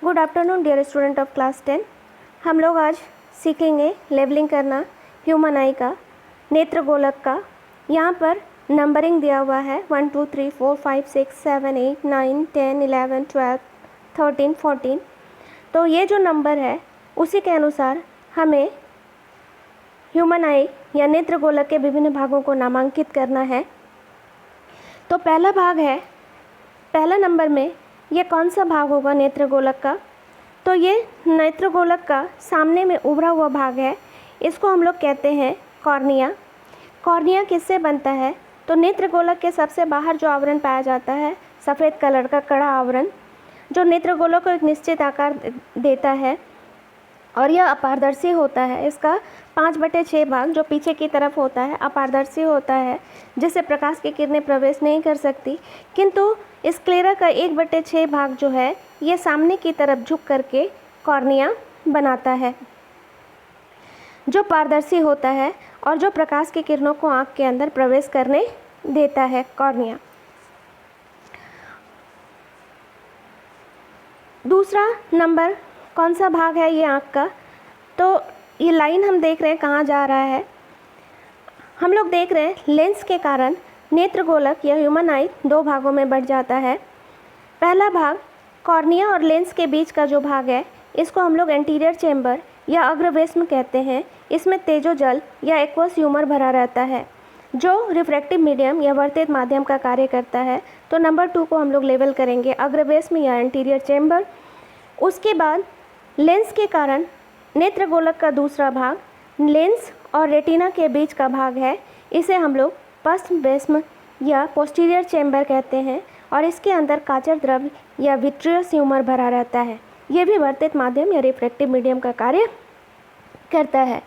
Good afternoon dear student of class 10। हम लोग आज सीखेंगे लेवलिंग करना ह्यूमन आई का, नेत्र गोलक का। यहाँ पर नंबरिंग दिया हुआ है 1 2 3 4 5 6 7 8 9 10 11 12 13 14। तो ये जो नंबर है उसी के अनुसार हमें ह्यूमन आई या नेत्र गोलक के विभिन्न भागों को नामांकित करना है। तो पहला भाग है, पहला नंबर में ये कौन सा भाग होगा नेत्र गोलक का? तो ये नेत्र गोलक का सामने में उभरा हुआ भाग है, इसको हम लोग कहते हैं कॉर्निया। कॉर्निया किससे बनता है? तो नेत्र गोलक के सबसे बाहर जो आवरण पाया जाता है सफ़ेद कलर का कड़ा आवरण, जो नेत्र गोलक को एक निश्चित आकार देता है और यह अपारदर्शी होता है। इसका 5/6 भाग जो पीछे की तरफ होता है अपारदर्शी होता है, जिससे प्रकाश की किरणें प्रवेश नहीं कर सकती। किंतु स्क्लेरा का 1/6 भाग जो है ये सामने की तरफ झुक करके कॉर्निया बनाता है, जो पारदर्शी होता है और जो प्रकाश की किरणों को आँख के अंदर प्रवेश करने देता है कॉर्निया। दूसरा नंबर कौन सा भाग है ये आँख का? तो ये लाइन हम देख रहे हैं कहाँ जा रहा है। हम लोग देख रहे हैं लेंस के कारण नेत्र गोलक या ह्यूमन आई दो भागों में बढ़ जाता है। पहला भाग कॉर्निया और लेंस के बीच का जो भाग है इसको हम लोग एंटीरियर चेंबर या अग्रवेश्म कहते हैं। इसमें तेजोजल या एक्वस ह्यूमर भरा रहता है जो रिफ्रैक्टिव मीडियम या वर्तित माध्यम का कार्य करता है। तो नंबर 2 को हम लोग लेवल करेंगे अग्रवेश्म या एंटीरियर चेंबर। उसके बाद लेंस के कारण नेत्र गोलक का दूसरा भाग लेंस और रेटिना के बीच का भाग है, इसे हम लोग पश्चवेश्म या पोस्टीरियर चेंबर कहते हैं और इसके अंदर काचर द्रव्य या विट्रियस ह्यूमर भरा रहता है। यह भी वर्तित माध्यम या रिफ्रैक्टिव मीडियम का कार्य करता है।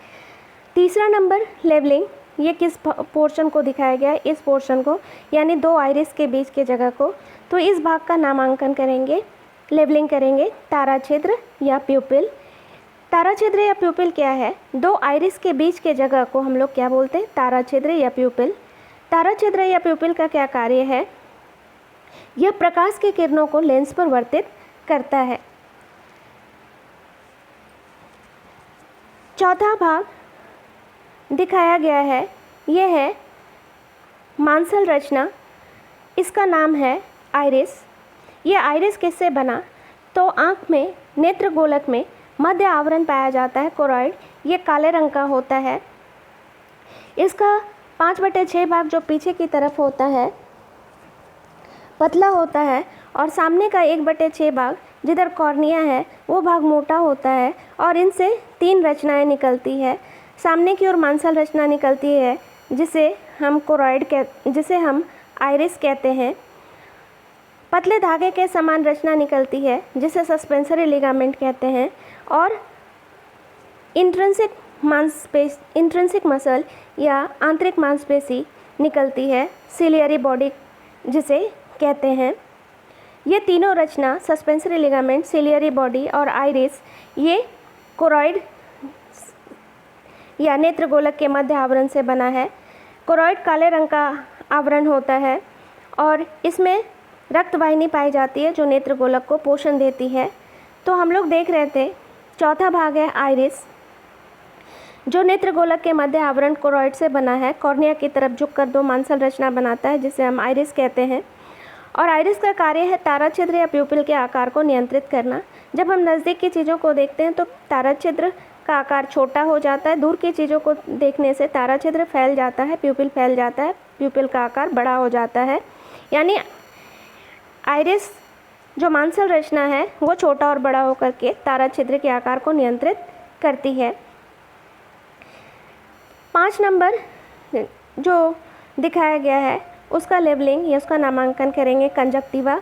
तीसरा नंबर लेवलिंग, ये किस पोर्शन को दिखाया गया है? इस पोर्शन को, यानी दो आइरिस के बीच के जगह को। तो इस भाग का नामांकन करेंगे, लेवलिंग करेंगे तारा छिद्र या प्यूपिल। तारा छिद्र या प्यूपिल क्या है? दो आइरिस के बीच के जगह को हम लोग क्या बोलते हैं? तारा छिद्र या प्यूपिल। तारा छिद्र या प्यूपिल का क्या कार्य है? यह प्रकाश की किरणों को लेंस पर वर्तित करता है। चौथा भाग दिखाया गया है, यह है मांसल रचना, इसका नाम है आइरिस। यह आइरिस किससे बना? तो आँख में नेत्र गोलक में मध्य आवरण पाया जाता है कोरॉइड, ये काले रंग का होता है। इसका 5/6 भाग जो पीछे की तरफ होता है पतला होता है और सामने का 1/6 भाग जिधर कॉर्निया है वो भाग मोटा होता है और इनसे 3 रचनाएं निकलती है। सामने की ओर मांसल रचना निकलती है जिसे हम आइरिस कहते हैं। पतले धागे के समान रचना निकलती है जिसे सस्पेंसरी लिगामेंट कहते हैं और इंट्रिंसिक मसल या आंतरिक मांसपेशी निकलती है, सिलियरी बॉडी जिसे कहते हैं। ये तीनों रचना सस्पेंसरी लिगामेंट, सिलियरी बॉडी और आइरिस, ये कोरॉइड या नेत्र गोलक के मध्य आवरण से बना है। कोरॉइड काले रंग का आवरण होता है और इसमें रक्त वाहिनी पाई जाती है जो नेत्र गोलक को पोषण देती है। तो हम लोग देख रहे थे चौथा भाग है आइरिस, जो नेत्र गोलक के मध्य आवरण कोरॉइड से बना है, कॉर्निया की तरफ झुककर दो मांसल रचना बनाता है जिसे हम आइरिस कहते हैं। और आइरिस का कार्य है तारा छिद्र या प्यूपिल के आकार को नियंत्रित करना। जब हम नज़दीक की चीज़ों को देखते हैं तो तारा छिद्र का आकार छोटा हो जाता है, दूर की चीज़ों को देखने से तारा छिद्र फैल जाता है, प्यूपिल फैल जाता है, प्यूपिल का आकार बड़ा हो जाता है। यानी आइरिस जो मांसल रचना है वो छोटा और बड़ा होकर के तारा छिद्र के आकार को नियंत्रित करती है। 5 नंबर जो दिखाया गया है उसका लेवलिंग या उसका नामांकन करेंगे कंजक्टिवा।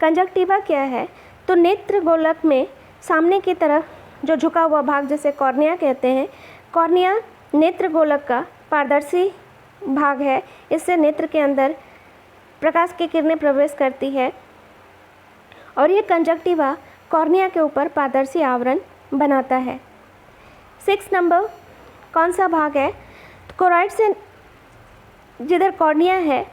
कंजक्टिवा क्या है? तो नेत्र गोलक में सामने की तरफ जो झुका हुआ भाग जिसे कॉर्निया कहते हैं, कॉर्निया नेत्र गोलक का पारदर्शी भाग है, इससे नेत्र के अंदर प्रकाश की किरणें प्रवेश करती है और ये कंजक्टिवा कॉर्निया के ऊपर पारदर्शी आवरण बनाता है। 6 नंबर कौन सा भाग है? कोरॉइड से जिधर कॉर्निया है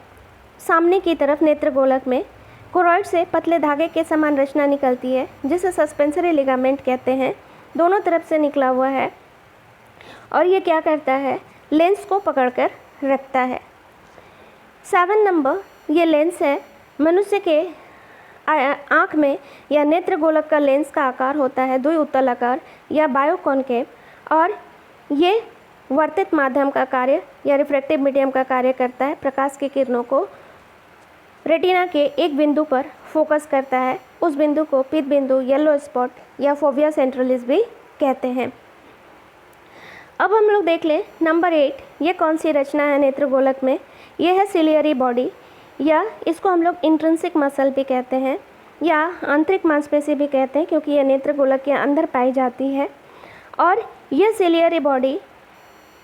सामने की तरफ नेत्र गोलक में कोरॉइड से पतले धागे के समान रचना निकलती है जिसे सस्पेंसरी लिगामेंट कहते हैं, दोनों तरफ से निकला हुआ है और ये क्या करता है, लेंस को पकड़कर रखता है। 7 नंबर ये लेंस है। मनुष्य के आँख में या नेत्र गोलक का लेंस का आकार होता है द्विउत्तलाकार या बायोकॉन्केव और ये वर्तित माध्यम का कार्य या रिफ्रैक्टिव मीडियम का कार्य करता है। प्रकाश की किरणों को रेटिना के एक बिंदु पर फोकस करता है। उस बिंदु को पीत बिंदु, येलो स्पॉट या फोविया सेंट्रलिस भी कहते हैं। अब हम लोग देख लें नंबर 8, ये कौन सी रचना है नेत्र गोलक में। यह है सिलियरी बॉडी या इसको हम लोग इंट्रिंसिक मसल भी कहते हैं या आंतरिक मांसपेशी भी कहते हैं क्योंकि यह नेत्र गोलक के अंदर पाई जाती है। और यह सिलियरी बॉडी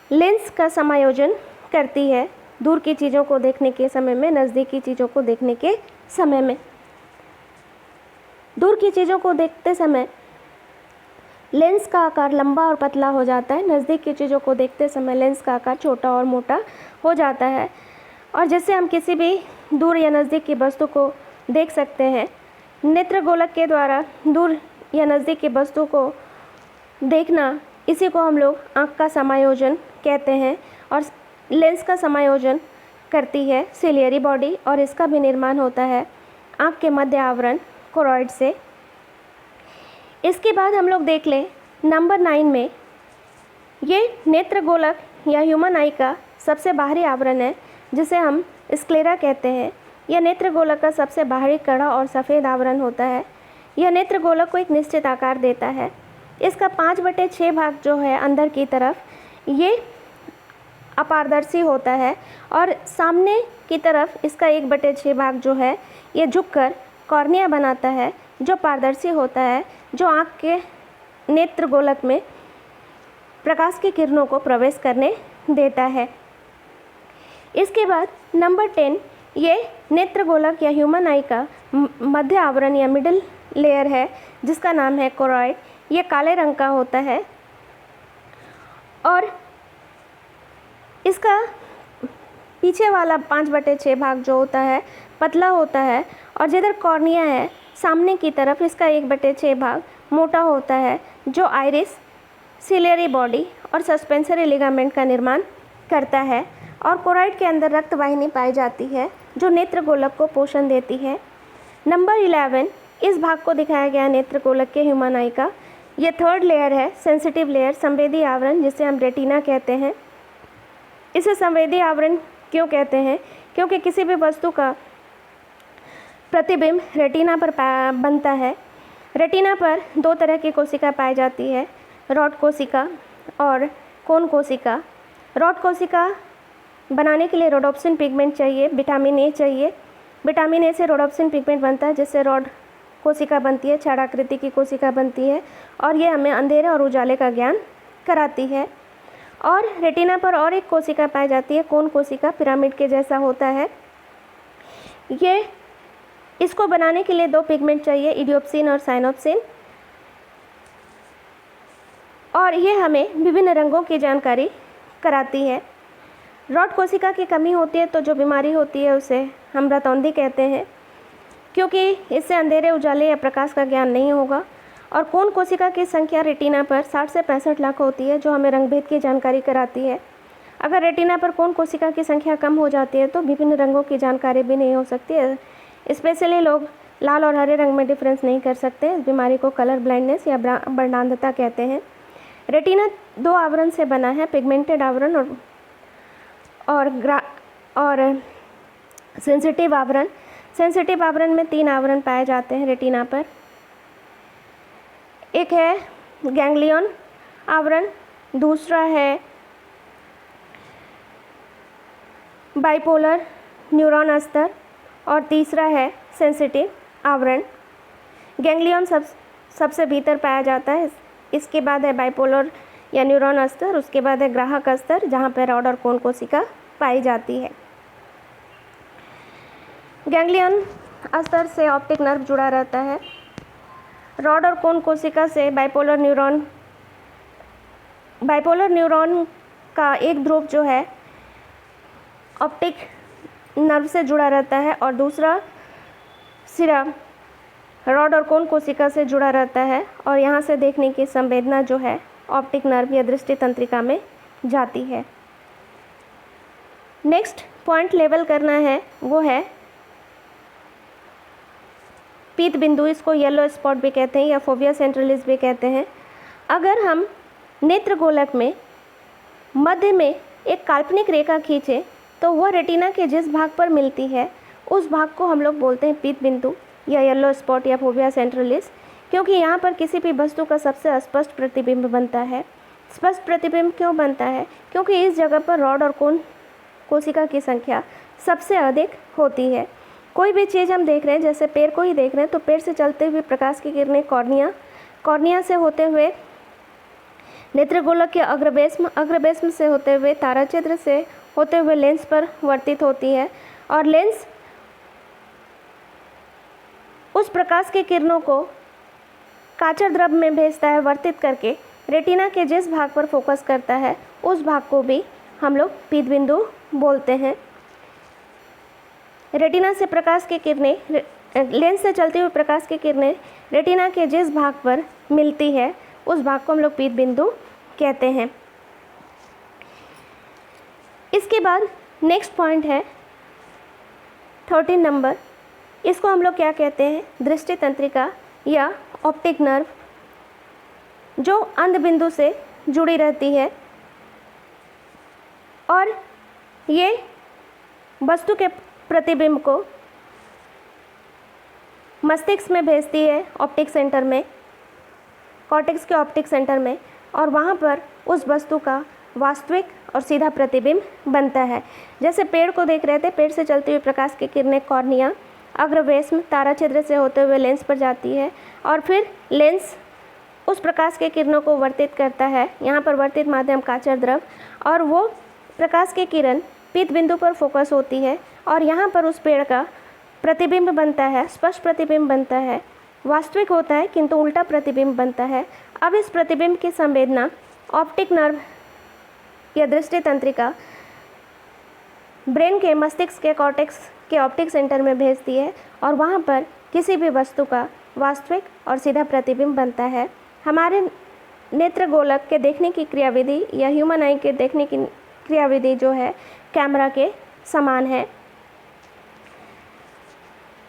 लेंस का समायोजन करती है दूर की चीज़ों को देखने के समय में, नज़दीक की चीज़ों को देखने के समय में। दूर की चीज़ों को देखते समय लेंस का आकार लंबा और पतला हो जाता है, नज़दीक की चीज़ों को देखते समय लेंस का आकार छोटा और मोटा हो जाता है और जिससे हम किसी भी दूर या नज़दीक की वस्तु को देख सकते हैं। नेत्र गोलक के द्वारा दूर या नज़दीक की वस्तु को देखना, इसी को हम लोग आँख का समायोजन कहते हैं और लेंस का समायोजन करती है सिलियरी बॉडी और इसका भी निर्माण होता है आँख के मध्य आवरण कोरॉइड से। इसके बाद हम लोग देख लें नंबर 9 में, ये नेत्र गोलक या ह्यूमन आई का सबसे बाहरी आवरण है जिसे हम स्क्लेरा कहते हैं। यह नेत्र गोलक का सबसे बाहरी कड़ा और सफ़ेद आवरण होता है। यह नेत्र गोलक को एक निश्चित आकार देता है। इसका 5/6 भाग जो है अंदर की तरफ, ये अपारदर्शी होता है और सामने की तरफ इसका 1/6 भाग जो है ये झुककर कॉर्निया बनाता है जो पारदर्शी होता है, जो आँख के नेत्र गोलक में प्रकाश की किरणों को प्रवेश करने देता है। इसके बाद नंबर 10, ये नेत्र गोलक या ह्यूमन आई का मध्य आवरण या मिडिल लेयर है जिसका नाम है कोरॉइड। ये काले रंग का होता है और इसका पीछे वाला 5/6 भाग जो होता है पतला होता है और जिधर कॉर्निया है सामने की तरफ इसका 1/6 भाग मोटा होता है जो आइरिस, सिलियरी बॉडी और सस्पेंसरी लिगामेंट का निर्माण करता है। और कोरॉइड के अंदर रक्त वाहिनी पाई जाती है जो नेत्र गोलक को पोषण देती है। नंबर 11, इस भाग को दिखाया गया नेत्र गोलक के ह्यूमन आई का। यह 3rd लेयर है, सेंसिटिव लेयर, संवेदी आवरण जिसे हम रेटिना कहते हैं। इसे संवेदी आवरण क्यों कहते हैं? क्योंकि किसी भी वस्तु का प्रतिबिंब रेटिना पर बनता है। रेटिना पर 2 तरह की कोशिका पाई जाती है, रॉड कोशिका और कोन कोशिका। रॉड कोशिका बनाने के लिए रोडोप्सिन पिगमेंट चाहिए, विटामिन ए चाहिए। विटामिन ए से रोडोप्सिन पिगमेंट बनता है जिससे रॉड कोशिका बनती है, छाड़ाकृति की कोशिका बनती है और ये हमें अंधेरे और उजाले का ज्ञान कराती है। और रेटिना पर और एक कोशिका पाई जाती है, कोन कोशिका, पिरामिड के जैसा होता है। ये इसको बनाने के लिए 2 पिगमेंट चाहिए, इडियोप्सिन और साइनोप्सिन, और ये हमें विभिन्न रंगों की जानकारी कराती है। रॉड कोशिका की कमी होती है तो जो बीमारी होती है उसे हम रतौंधी कहते हैं क्योंकि इससे अंधेरे, उजाले या प्रकाश का ज्ञान नहीं होगा। और कोन कोशिका की संख्या रेटिना पर 60 से 65 लाख होती है जो हमें रंगभेद की जानकारी कराती है। अगर रेटिना पर कोन कोशिका की संख्या कम हो जाती है तो विभिन्न रंगों की जानकारी भी नहीं हो सकती है। स्पेशली लोग लाल और हरे रंग में डिफरेंस नहीं कर सकते। इस बीमारी को कलर ब्लाइंडनेस या वर्णांधता कहते हैं। रेटिना 2 आवरण से बना है, पिगमेंटेड आवरण और सेंसिटिव आवरण। सेंसिटिव आवरण में 3 आवरण पाए जाते हैं रेटिना पर। एक है गैंग्लियन आवरण, दूसरा है बाइपोलर न्यूरॉन स्तर और तीसरा है सेंसिटिव आवरण। गैंग्लियन सबसे भीतर पाया जाता है, इसके बाद है बाइपोलर या न्यूरॉन स्तर, उसके बाद है ग्राहक स्तर जहाँ पर रॉड और कोन कोशिका पाई जाती है। गैंग्लियन स्तर से ऑप्टिक नर्व जुड़ा रहता है। रॉड और कोन कोशिका से बाइपोलर न्यूरॉन का एक ध्रुव जो है ऑप्टिक नर्व से जुड़ा रहता है और दूसरा सिरा रॉड और कोन कोशिका से जुड़ा रहता है और यहाँ से देखने की संवेदना जो है ऑप्टिक नर्व या दृष्टि तंत्रिका में जाती है। नेक्स्ट पॉइंट लेवल करना है वो है पीत बिंदु, इसको येलो स्पॉट भी कहते हैं या फोविया सेंट्रलिस भी कहते हैं। अगर हम नेत्र गोलक में मध्य में एक काल्पनिक रेखा खींचे तो वह रेटिना के जिस भाग पर मिलती है उस भाग को हम लोग बोलते हैं पीत बिंदु या येलो स्पॉट या फोविया सेंट्रलिस, क्योंकि यहाँ पर किसी भी वस्तु का सबसे स्पष्ट प्रतिबिंब बनता है। स्पष्ट प्रतिबिंब क्यों बनता है? क्योंकि इस जगह पर रॉड और कोन कोशिका की संख्या सबसे अधिक होती है। कोई भी चीज़ हम देख रहे हैं, जैसे पेड़ को ही देख रहे हैं, तो पेड़ से चलते हुए प्रकाश की किरणें कॉर्निया से होते हुए नेत्रगोलक के अग्रवेश्म से होते हुए ताराचिद्र से होते हुए लेंस पर वर्तित होती है और लेंस उस प्रकाश की किरणों को काचर द्रव में भेजता है, वर्तित करके रेटिना के जिस भाग पर फोकस करता है उस भाग को भी हम लोग पीत बिंदु बोलते हैं। रेटिना से प्रकाश की किरणें, लेंस से चलती हुई प्रकाश की किरणें रेटिना के जिस भाग पर मिलती है उस भाग को हम लोग पीत बिंदु कहते हैं। इसके बाद नेक्स्ट पॉइंट है 13 नंबर, इसको हम लोग क्या कहते हैं? दृष्टि तंत्रिका या ऑप्टिक नर्व, जो अंध बिंदु से जुड़ी रहती है और ये वस्तु के प्रतिबिंब को मस्तिष्क में भेजती है, ऑप्टिक सेंटर में, कॉर्टेक्स के ऑप्टिक सेंटर में, और वहाँ पर उस वस्तु का वास्तविक और सीधा प्रतिबिंब बनता है। जैसे पेड़ को देख रहे थे, पेड़ से चलती हुई प्रकाश की किरणें कॉर्निया, अग्रवेश्म, ताराछिद्र से होते हुए लेंस पर जाती है और फिर लेंस उस प्रकाश के किरणों को वर्तित करता है। यहाँ पर वर्तित माध्यम काचर द्रव, और वो प्रकाश की किरण पीत बिंदु पर फोकस होती है और यहाँ पर उस पेड़ का प्रतिबिंब बनता है, स्पष्ट प्रतिबिंब बनता है, वास्तविक होता है किंतु उल्टा प्रतिबिंब बनता है। अब इस प्रतिबिंब की संवेदना ऑप्टिक नर्व या दृष्टि तंत्रिका ब्रेन के मस्तिष्क के कॉर्टेक्स के ऑप्टिक सेंटर में भेजती है और वहाँ पर किसी भी वस्तु का वास्तविक और सीधा प्रतिबिंब बनता है। हमारे नेत्र गोलक के देखने की क्रियाविधि या ह्यूमन आई के देखने की क्रियाविधि जो है कैमरा के समान है।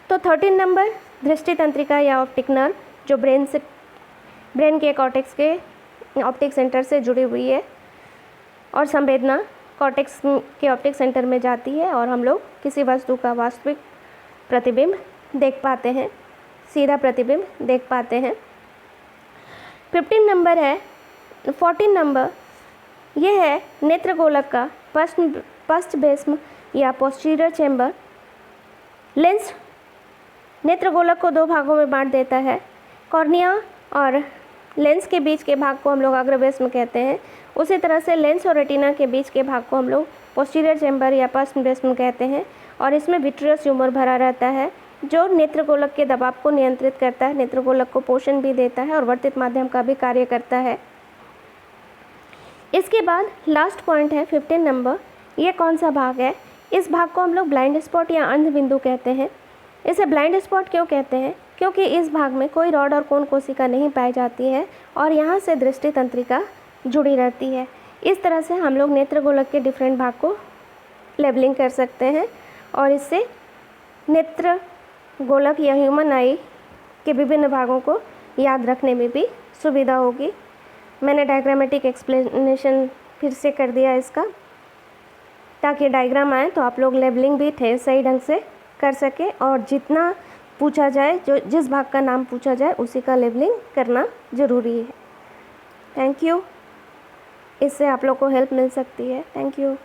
तो 13 नंबर दृष्टि तंत्रिका या ऑप्टिक नर्व जो ब्रेन के कॉर्टेक्स के ऑप्टिक सेंटर से जुड़ी हुई है और संवेदना कॉर्टेक्स के ऑप्टिक सेंटर में जाती है और हम लोग किसी वस्तु का वास्तविक प्रतिबिंब देख पाते हैं, सीधा प्रतिबिंब देख पाते हैं। 14 नंबर ये है नेत्र गोलक का पश्चभेस्म या पोस्टीरियर चैम्बर। लेंस नेत्र गोलक को दो भागों में बांट देता है। कॉर्निया और लेंस के बीच के भाग को हम लोग अग्रवेश्म कहते हैं। उसी तरह से लेंस और रेटिना के बीच के भाग को हम लोग पोस्टीरियर चैम्बर या पश्चभेस्म कहते हैं और इसमें विट्रियस ट्यूमर भरा रहता है जो नेत्र गोलक के दबाव को नियंत्रित करता है, नेत्र गोलक को पोषण भी देता है और वर्तित माध्यम का भी कार्य करता है। इसके बाद लास्ट पॉइंट है 15 नंबर। ये कौन सा भाग है? इस भाग को हम लोग ब्लाइंड स्पॉट या अंध बिंदु कहते हैं। इसे ब्लाइंड स्पॉट क्यों कहते हैं? क्योंकि इस भाग में कोई रॉड और कोन कोशिका नहीं पाई जाती है और यहाँ से दृष्टि तंत्रिका जुड़ी रहती है। इस तरह से हम लोग नेत्र गोलक के डिफरेंट भाग को लेबलिंग कर सकते हैं और इससे नेत्र गोलक या ह्यूमन आई के विभिन्न भागों को याद रखने में भी सुविधा होगी। मैंने डायग्रामेटिक एक्सप्लेनेशन फिर से कर दिया इसका, ताकि डायग्राम आए तो आप लोग लेबलिंग भी सही ढंग से कर सके और जितना पूछा जाए, जो जिस भाग का नाम पूछा जाए उसी का लेबलिंग करना ज़रूरी है। Thank you. इससे आप लोग को हेल्प मिल सकती है। Thank you.